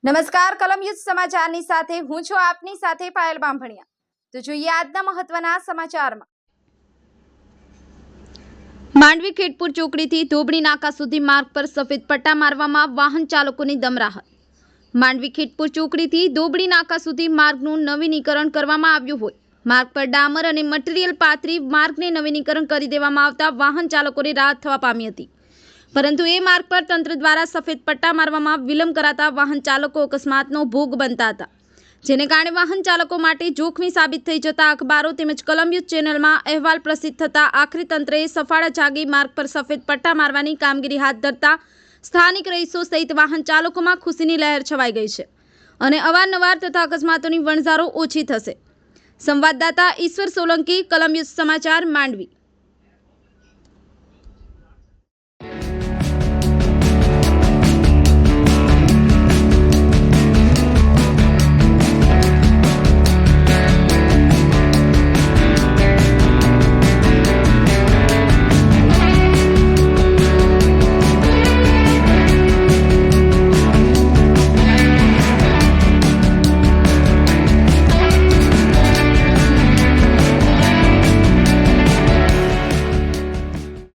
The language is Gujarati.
નમસ્કાર કલમયુદ્ધ સમાચારની સાથે હું છું આપની સાથે પાયલ બાંભણિયા। તો જોઈએ આજના મહત્વના સમાચારમાં। માંડવી ખેડપુર ચોકડીથી ધોબડી નાકા સુધી માર્ગ પર સફેદ પટ્ટા મારવામાં વાહન ચાલકોની દમરાહત। માંડવી ખેડપુર ચોકડીથી ધોબડી નાકા સુધી માર્ગનું નવીનીકરણ કરવામાં આવ્યું હોય માર્ગ પર ડામર અને મટીરીયલ પાથરી માર્ગને નવીનીકરણ કરી દેવામાં આવતા વાહન ચાલકોને રાહત થવા પામી હતી, પરંતુ એ માર્ગ પર તંત્ર દ્વારા સફેદ પટ્ટા મારવામાં વિલંબ કરાતા વાહન ચાલકો અકસ્માતનો ભોગ બનતા હતા, જેને કારણે વાહન ચાલકો માટે જોખમી સાબિત થઈ જતા અખબારો તેમજ કલમયુદ્ધ ચેનલમાં અહેવાલ પ્રસિદ્ધ થતા આખરી તંત્રએ સફાળા જાગી માર્ગ પર સફેદ પટ્ટા મારવાની કામગીરી હાથ ધરતા સ્થાનિક રહીશો સહિત વાહન ચાલકોમાં ખુશીની લહેર છવાઈ ગઈ છે અને અવારનવાર થતા અકસ્માતોની વણઝારો ઓછી થશે। સંવાદદાતા ઈશ્વર સોલંકી, કલમયુદ્ધ સમાચાર, માંડવી।